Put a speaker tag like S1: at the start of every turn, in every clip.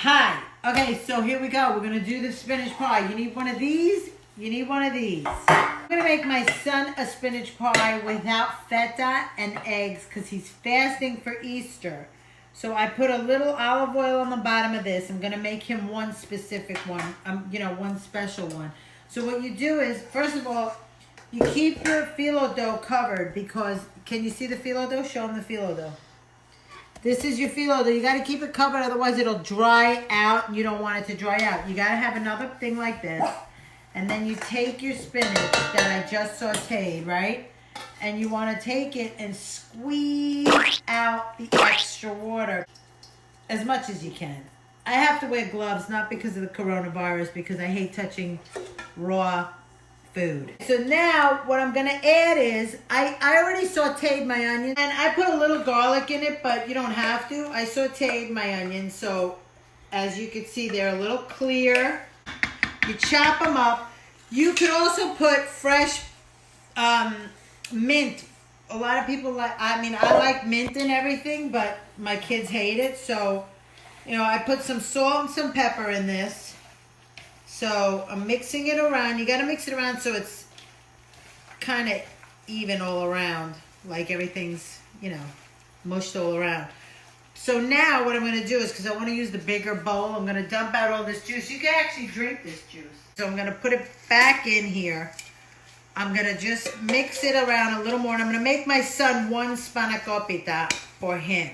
S1: Hi. Okay, so here we go. We're going to do the spinach pie. You need one of these. You need one of these. I'm going to make my son a spinach pie without feta and eggs because he's fasting for Easter. So I put a little olive oil on the bottom of this. I'm going to make him one specific one, one special one. So what you do is, first of all, you keep your phyllo dough covered because, can you see the phyllo dough? Show them the phyllo dough. This is your phyllo dough. You got to keep it covered, otherwise it'll dry out. You don't want it to dry out. You got to have another thing like this. And then you take your spinach that I just sauteed, right? And you want to take it and squeeze out the extra water as much as you can. I have to wear gloves, not because of the coronavirus, because I hate touching raw food. So now what I'm going to add is, I already sauteed my onion, and I put a little garlic in it, but you don't have to. I sauteed my onions, so as you can see, they're a little clear. You chop them up. You could also put fresh mint. A lot of people like, I like mint and everything, but my kids hate it. So, I put some salt and some pepper in this. So I'm mixing it around. You got to mix it around so it's kind of even all around. Like everything's, mushed all around. So now what I'm going to do is, because I want to use the bigger bowl, I'm going to dump out all this juice. You can actually drink this juice. So I'm going to put it back in here. I'm going to just mix it around a little more. And I'm going to make my son one spanakopita for him.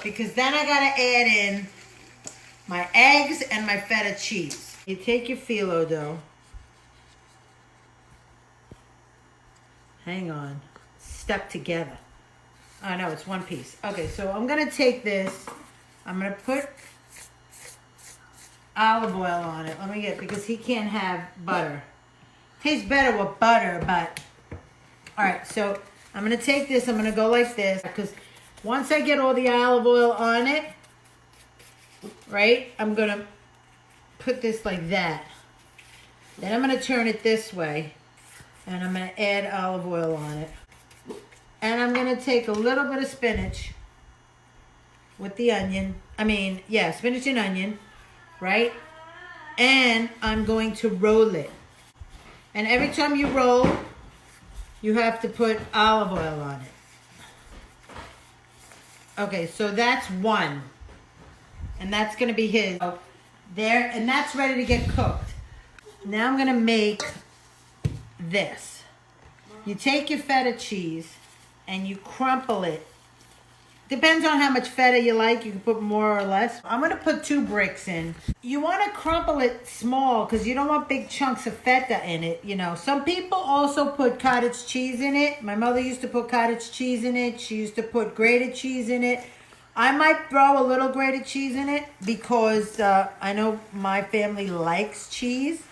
S1: Because then I got to add in my eggs and my feta cheese. You take your phyllo dough. Hang on. Stuck together. Oh, no, it's one piece. Okay, so I'm going to take this. I'm going to put olive oil on it. Let me get, because he can't have butter. Tastes better with butter, but... All right, so I'm going to take this. I'm going to go like this. Because once I get all the olive oil on it, right, I'm going to put this like that. Then I'm going to turn it this way. And I'm going to add olive oil on it. And I'm going to take a little bit of spinach with the onion. Spinach and onion, right? And I'm going to roll it. And every time you roll, you have to put olive oil on it. Okay, so that's one. And that's going to be his. There, and that's ready to get cooked. Now I'm going to make this. You take your feta cheese and you crumple it. Depends on how much feta you like. You can put more or less. I'm going to put 2 bricks in. You want to crumple it small because you don't want big chunks of feta in it. Some people also put cottage cheese in it. My mother used to put cottage cheese in it. She used to put grated cheese in it. I might throw a little grated cheese in it because I know my family likes cheese.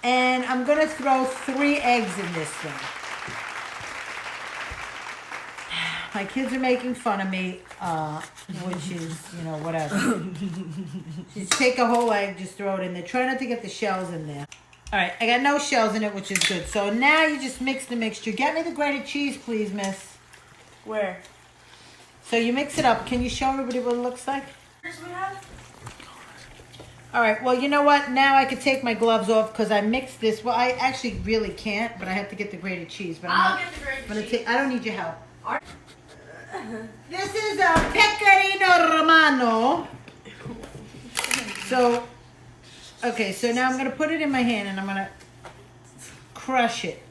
S1: And I'm going to throw 3 eggs in this thing. My kids are making fun of me, which is, whatever. Just take a whole egg, just throw it in there. Try not to get the shells in there. All right, I got no shells in it, which is good. So now you just mix the mixture. Get me the grated cheese, please, miss.
S2: Where?
S1: So you mix it up. Can you show everybody what it looks like? All right, well, you know what? Now I could take my gloves off because I mixed this. Well, I actually really can't, but I have to get the grated cheese. But
S2: I'll get the grated cheese.
S1: I don't need your help. This is a pecorino romano. So, okay, so now I'm going to put it in my hand and I'm going to crush it.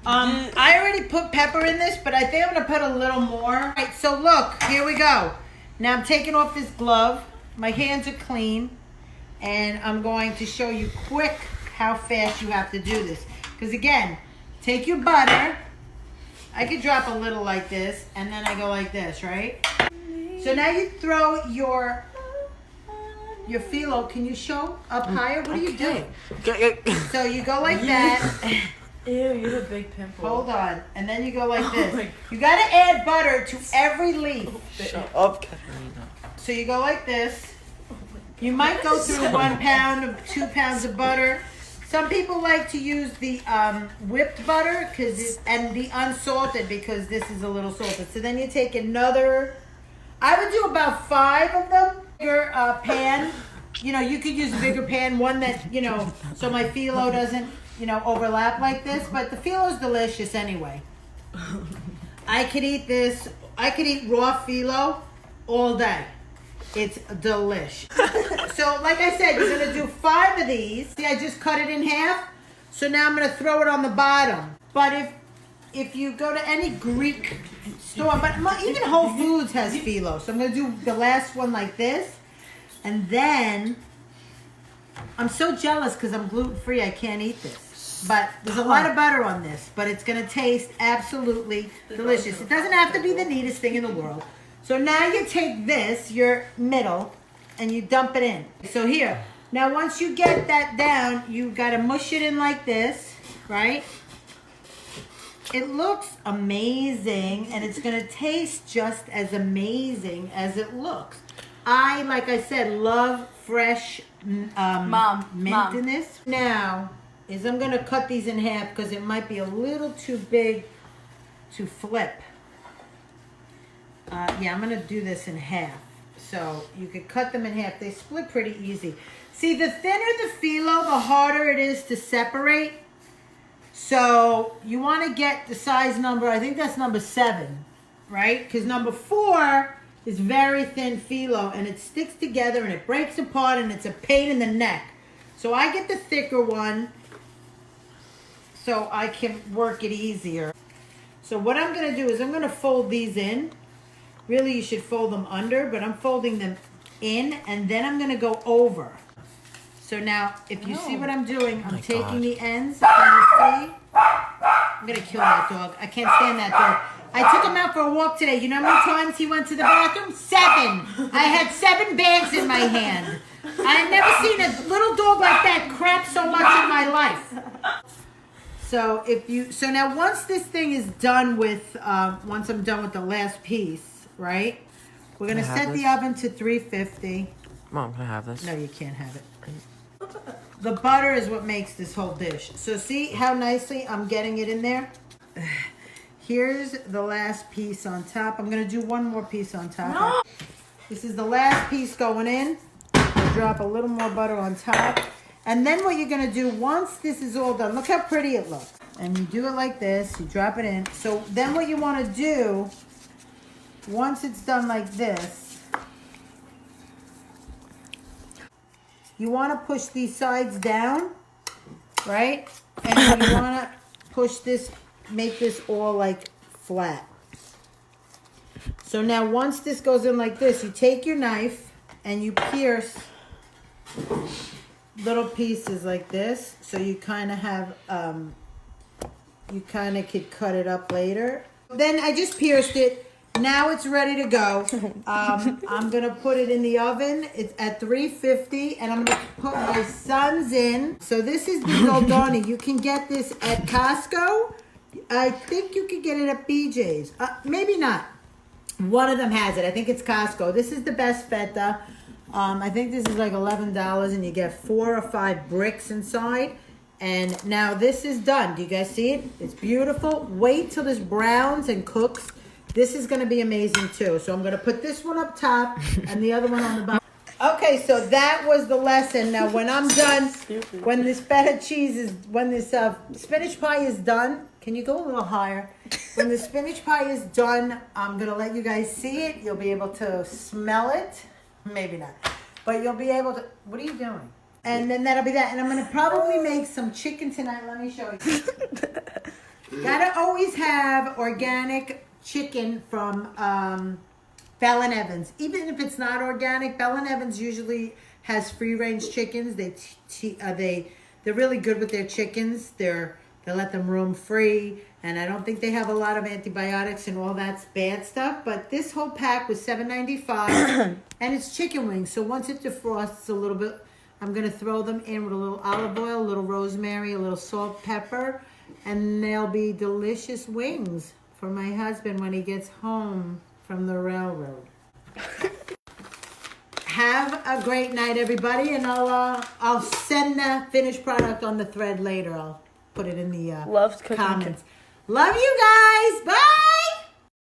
S1: I already put pepper in this, but I think I'm going to put a little more. All right, so look, here we go. Now I'm taking off this glove. My hands are clean. And I'm going to show you quick how fast you have to do this. Because again, take your butter. I could drop a little like this, and then I go like this, right? So now you throw your phyllo. Can you show up higher? What are you doing? So you go like that.
S2: Ew, you have a big pimple.
S1: Hold on. And then you go like this. You got to add butter to every leaf.
S3: Shut up, Katerina.
S1: So you go like this. You might go through 1 pound or 2 pounds of butter. Some people like to use the whipped butter and the unsalted because this is a little salted. So then you take another I would do about 5 of them. Bigger pan. You know, you could use a bigger pan, one that, you know, so my phyllo doesn't, you know, overlap like this. But the phyllo's delicious anyway. I could eat this. I could eat raw phyllo all day. It's delish. So, like I said, you're gonna do 5 of these. See, I just cut it in half. So now I'm gonna throw it on the bottom. But if you go to any Greek store, but even Whole Foods has phyllo. So I'm gonna do the last one like this, and then I'm so jealous because I'm gluten free. I can't eat this, but there's a lot of butter on this. But it's gonna taste absolutely delicious. It doesn't have to be the neatest thing in the world. So now you take this, your middle, and you dump it in. So here, now once you get that down, you gotta mush it in like this, right? It looks amazing, and it's gonna taste just as amazing as it looks. Like I said, love fresh mint in this. Now, I'm gonna cut these in half because it might be a little too big to flip. Yeah, I'm gonna do this in half. So you could cut them in half. They split pretty easy. See, the thinner the phyllo, the harder it is to separate. So you want to get the size number, I think that's number 7, right? Because number 4 is very thin phyllo, and it sticks together and it breaks apart and it's a pain in the neck. So I get the thicker one so I can work it easier. So what I'm going to do is I'm going to fold these in. Really, you should fold them under, but I'm folding them in, and then I'm going to go over. So now, if you see what I'm doing, I'm taking the ends. Can you see? I'm going to kill that dog. I can't stand that dog. I took him out for a walk today. You know how many times he went to the bathroom? 7. I had 7 bags in my hand. I had never seen a little dog like that crap so much in my life. So now once this thing is done with, once I'm done with the last piece, right? We're going to set the oven to 350.
S3: Mom, can I have this?
S1: No, you can't have it. The butter is what makes this whole dish. So see how nicely I'm getting it in there? Here's the last piece on top. I'm going to do one more piece on top. No. This is the last piece going in. Drop a little more butter on top. And then what you're going to do once this is all done, look how pretty it looks. And you do it like this. You drop it in. So then what you want to do, once it's done like this, you want to push these sides down, right? And you want to push this, make this all like flat. So now once this goes in like this, you take your knife and you pierce little pieces like this. So you kind of have, you kind of could cut it up later. Then I just pierced it. Now it's ready to go. I'm going to put it in the oven. It's at 350, and I'm going to put my sons in. So this is the Goldoni. You can get this at Costco. I think you could get it at BJ's. Maybe not. One of them has it. I think it's Costco. This is the best feta. I think this is like $11, and you get 4 or 5 bricks inside. And now this is done. Do you guys see it? It's beautiful. Wait till this browns and cooks. This is going to be amazing too. So I'm going to put this one up top and the other one on the bottom. Okay, so that was the lesson. Now when I'm done, when this feta cheese is, when this spinach pie is done, can you go a little higher? When the spinach pie is done, I'm going to let you guys see it. You'll be able to smell it. Maybe not. But you'll be able to, what are you doing? And then that'll be that. And I'm going to probably make some chicken tonight. Let me show you. Gotta always have organic chicken from Bell & Evans. Even if it's not organic, Bell & Evans usually has free-range chickens. They're really good with their chickens. They let them roam free, and I don't think they have a lot of antibiotics and all that bad stuff. But this whole pack was $7.95, and it's chicken wings. So once it defrosts a little bit, I'm going to throw them in with a little olive oil, a little rosemary, a little salt, pepper, and they'll be delicious wings for my husband when he gets home from the railroad. Have a great night, everybody, and I'll send the finished product on the thread later. I'll put it in the comments. Love you guys. Bye.